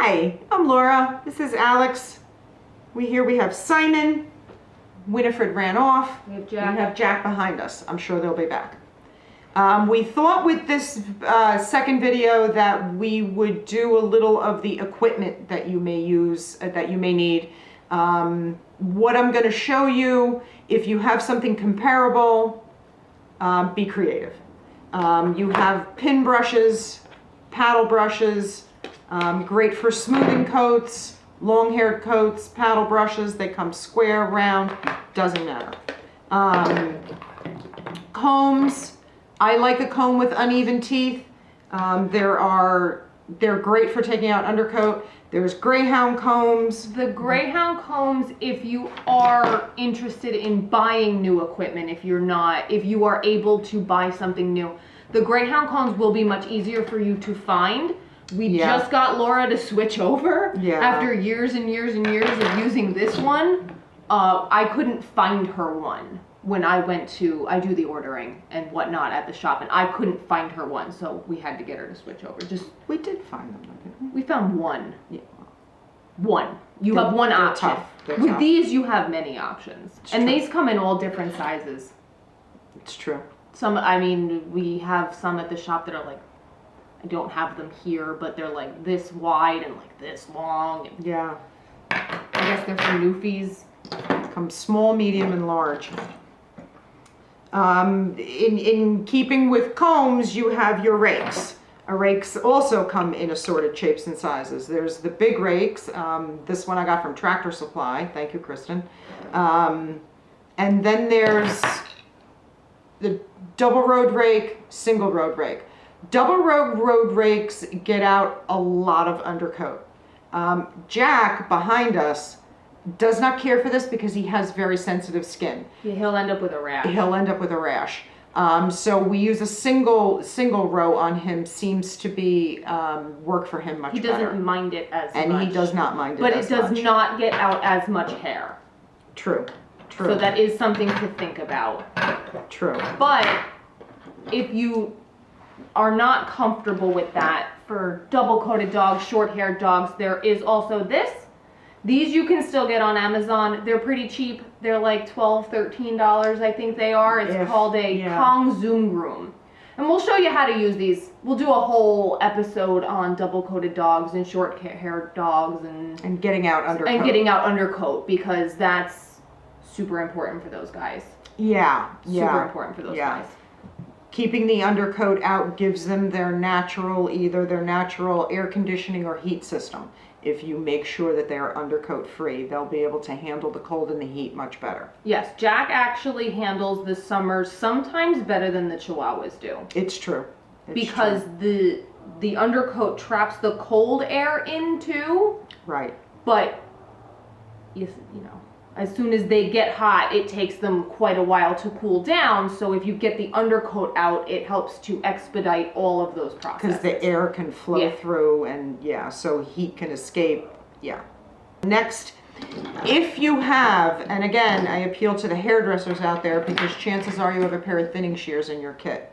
Hi, I'm Laura. This is Alex. We have Simon. Winifred ran off. We have We have Jack behind us. I'm sure they'll be back. We thought with this second video that we would do a little of the equipment that you may use, that you may need. What I'm going to show you, if you have something comparable, be creative. You have pin brushes, paddle brushes, great for smoothing coats, long-haired coats, paddle brushes. They come square, round, doesn't matter. Combs. I like a comb with uneven teeth. They're great for taking out undercoat. There's Greyhound combs. The Greyhound combs, if you are interested in buying new equipment, if you are able to buy something new, the Greyhound combs will be much easier for you to find. We just got Laura to switch over after years and years and years of using this one. I couldn't find her one when I do the ordering and whatnot at the shop, and I couldn't find her one, so we had to get her to switch over. We did find them, didn't we? We found one. Yeah. One. You have one option. They're With tough. these, you have many options. It's and true. these come in all different sizes. It's true. We have some at the shop that are like, I don't have them here, but they're like this wide and like this long. And Yeah. I guess they're for newfies. Come small, medium, and large. In keeping with combs, you have your rakes. Rakes also come in assorted shapes and sizes. There's the big rakes. This one I got from Tractor Supply. Thank you, Kristen. And then there's the double road rake, single road rake. Double road rakes get out a lot of undercoat. Jack, behind us, does not care for this because he has very sensitive skin. Yeah, he'll end up with a rash. He'll end up with a rash. So we use a single row on him. Seems to be work for him much better. He doesn't mind it as much. And he does not mind it but as it does much. not get out as much hair. True. So that is something to think about. True. But if you are not comfortable with that, for double coated dogs, short haired dogs, there is also this. These you can still get on Amazon. They're pretty cheap. They're like $12, $13, I think they are. It's called a Kong Zoom Groom. And we'll show you how to use these. We'll do a whole episode on double coated dogs and short haired dogs and getting out undercoat. And getting out undercoat, because that's super important for those guys. Yeah. Super important for those guys. Keeping the undercoat out gives them either their natural air conditioning or heat system. If you make sure that they are undercoat free, they'll be able to handle the cold and the heat much better. Yes, Jack actually handles the summers sometimes better than the Chihuahuas do. It's true. Because the undercoat traps the cold air in too. Right. But you know, as soon as they get hot, it takes them quite a while to cool down. So if you get the undercoat out, it helps to expedite all of those processes. Because the air can flow through and so heat can escape. Yeah. Next, if you have, and again, I appeal to the hairdressers out there because chances are you have a pair of thinning shears in your kit.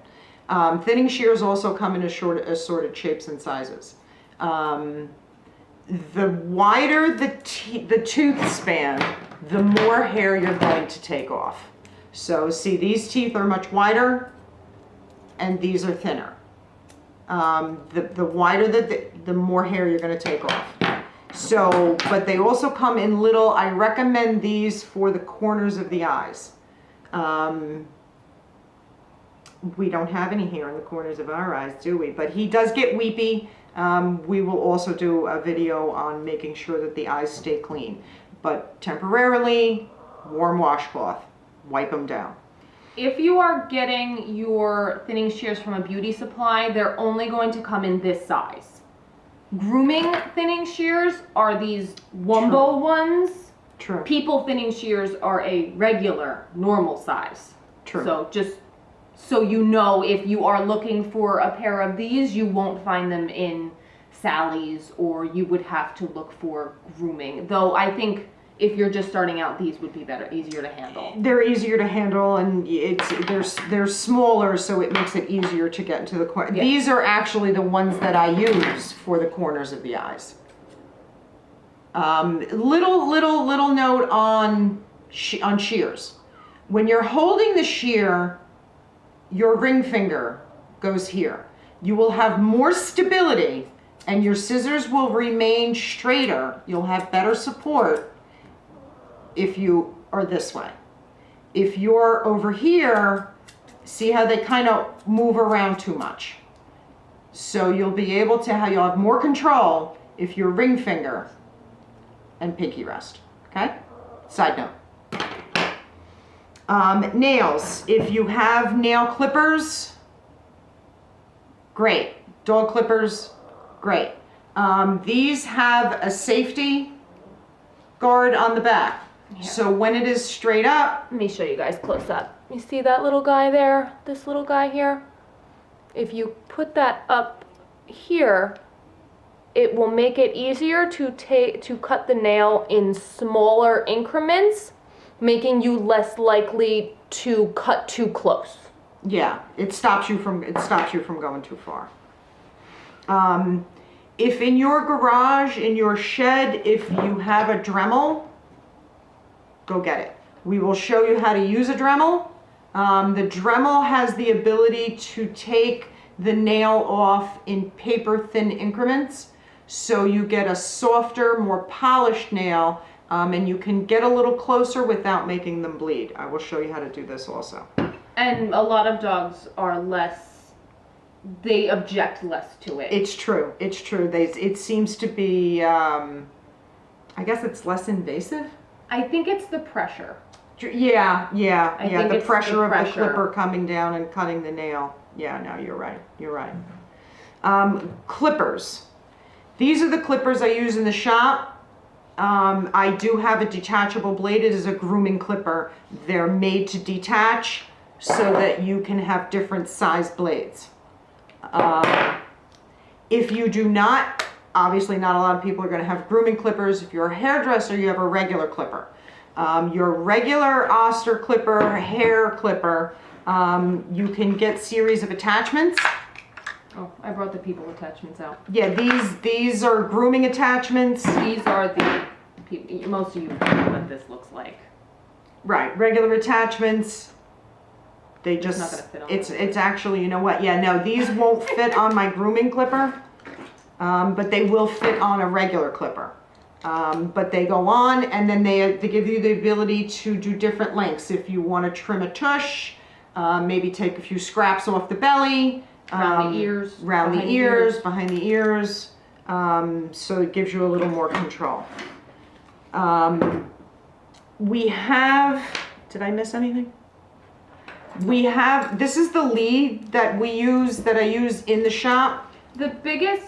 Thinning shears also come in assorted shapes and sizes. The wider the tooth span, the more hair you're going to take off. So see, these teeth are much wider and these are thinner. The wider the more hair you're going to take off. So, but they also come in little, I recommend these for the corners of the eyes. We don't have any hair in the corners of our eyes, do we? But he does get weepy. We will also do a video on making sure that the eyes stay clean. But temporarily, warm washcloth, wipe them down. If you are getting your thinning shears from a beauty supply, they're only going to come in this size. Grooming thinning shears are these Wumbo ones. True. People thinning shears are a regular, normal size. True. So just so you know, if you are looking for a pair of these, you won't find them in Sally's, or you would have to look for Grooming. Though I think if you're just starting out, these would be easier to handle. They're easier to handle, and they're smaller, so it makes it easier to get into the corner. Yeah. These are actually the ones that I use for the corners of the eyes. Little note on shears. When you're holding the shear, your ring finger goes here. You will have more stability and your scissors will remain straighter. You'll have better support if you are this way. If you're over here, see how they kind of move around too much. So you'll be able to, you'll have more control if your ring finger and pinky rest, okay? Side note. Nails, if you have nail clippers, great. Dog clippers, great. These have a safety guard on the back. Yeah. So when it is straight up, Let me show you guys close up. You see that little guy there? This little guy here? If you put that up here, it will make it easier to cut the nail in smaller increments, making you less likely to cut too close. yeah, it stops you from going too far. If in your garage, in your shed, if you have a Dremel, go get it. We will show you how to use a Dremel. The Dremel has the ability to take the nail off in paper thin increments, so you get a softer, more polished nail, and you can get a little closer without making them bleed. I will show you how to do this also. And a lot of dogs are they object less to it. It's true. It's true. It seems to be, I guess it's less invasive. I think it's the pressure. Yeah. I think The it's pressure of the pressure. clipper coming down and cutting the nail. Yeah, no, you're right. You're right. Clippers. These are the clippers I use in the shop. I do have a detachable blade. It is a grooming clipper. They're made to detach so that you can have different size blades. If you do not, obviously not a lot of people are going to have grooming clippers. If you're a hairdresser, you have a regular clipper. Your regular Oster clipper, hair clipper, you can get series of attachments. Oh, I brought the people attachments out. Yeah, these are grooming attachments. These are the most of you know what this looks like. Right, regular attachments. They just, not gonna fit on it's actually, you know what? Yeah, no, these won't fit on my grooming clipper, but they will fit on a regular clipper. But they go on, and then they give you the ability to do different lengths. If you want to trim a tush, maybe take a few scraps off the belly. Around the ears. Around the ears, behind the ears. So it gives you a little more control. We have, did I miss anything? We have, this is the lead that I use in the shop. The biggest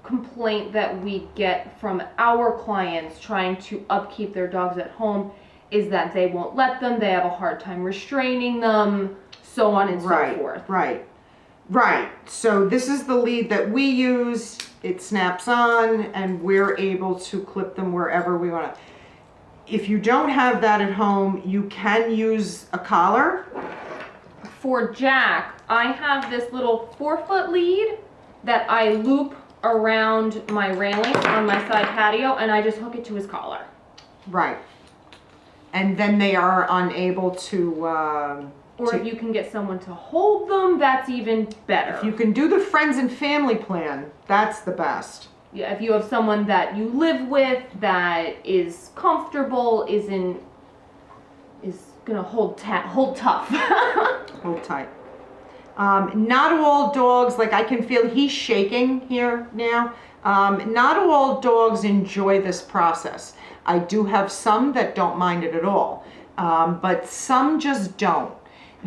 complaint that we get from our clients trying to upkeep their dogs at home is that they won't let them, they have a hard time restraining them, so on and so forth. Right. So this is the lead that we use. It snaps on and we're able to clip them wherever we want to. If you don't have that at home, you can use a collar. For Jack, I have this little 4-foot lead that I loop around my railing on my side patio, and I just hook it to his collar. Right. And then they are unable to... Or if you can get someone to hold them, that's even better. If you can do the friends and family plan, that's the best. Yeah, if you have someone that you live with that is comfortable, is gonna hold tough. Hold tight. Not all dogs, like I can feel he's shaking here now. Not all dogs enjoy this process. I do have some that don't mind it at all, but some just don't.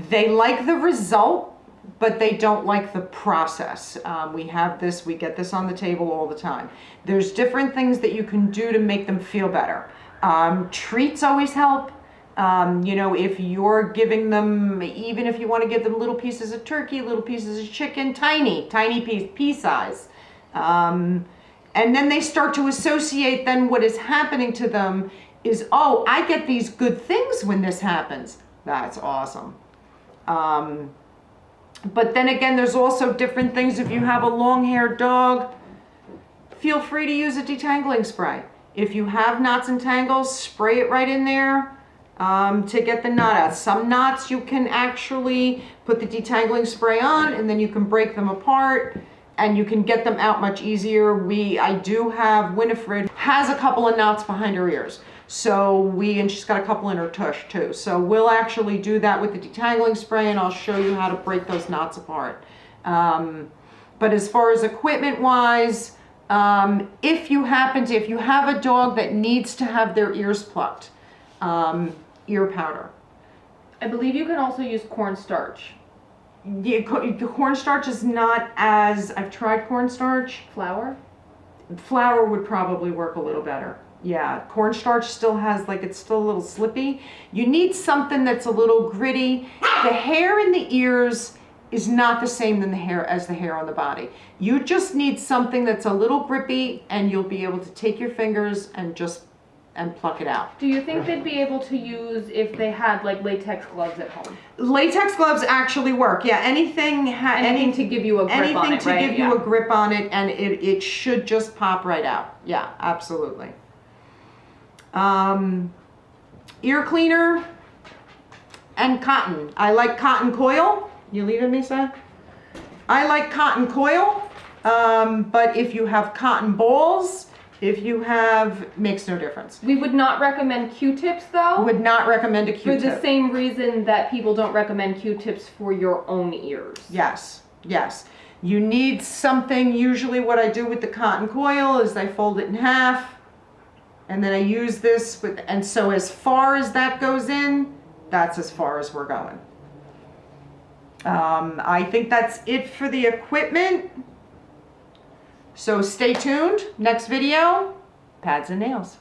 They like the result, but they don't like the process. We get this on the table all the time. There's different things that you can do to make them feel better. Treats always help. If you're giving them, even if you want to give them little pieces of turkey, little pieces of chicken, tiny pea size. And then they start to associate then what is happening to them is, oh, I get these good things when this happens. That's awesome. But then again, there's also different things. If you have a long-haired dog, feel free to use a detangling spray. If you have knots and tangles, spray it right in there to get the knot out. Some knots you can actually put the detangling spray on and then you can break them apart and you can get them out much easier. I do have, Winifred has a couple of knots behind her ears. And she's got a couple in her tush too. So we'll actually do that with the detangling spray and I'll show you how to break those knots apart. But as far as equipment wise, if you have a dog that needs to have their ears plucked, ear powder. I believe you can also use cornstarch. The cornstarch is not as, I've tried cornstarch. Flour? Flour would probably work a little better. Yeah, cornstarch still has, it's still a little slippy. You need something that's a little gritty. The hair in the ears is not the same as the hair on the body. You just need something that's a little grippy and you'll be able to take your fingers and pluck it out. Do you think they'd be able to use if they had latex gloves at home? Latex gloves actually work. Yeah, anything to give you a grip on it, anything to give you a grip on it, and it should just pop right out. Yeah, absolutely. Ear cleaner and cotton. I like cotton coil. You leaving me, son? I like cotton coil, but if you have cotton balls, makes no difference. We would not recommend Q-tips though. Would not recommend a Q-tip. For the same reason that people don't recommend Q-tips for your own ears. Yes, yes. You need something, usually what I do with the cotton coil is I fold it in half and then I use this and so as far as that goes in, that's as far as we're going. I think that's it for the equipment. So stay tuned. Next video, pads and nails.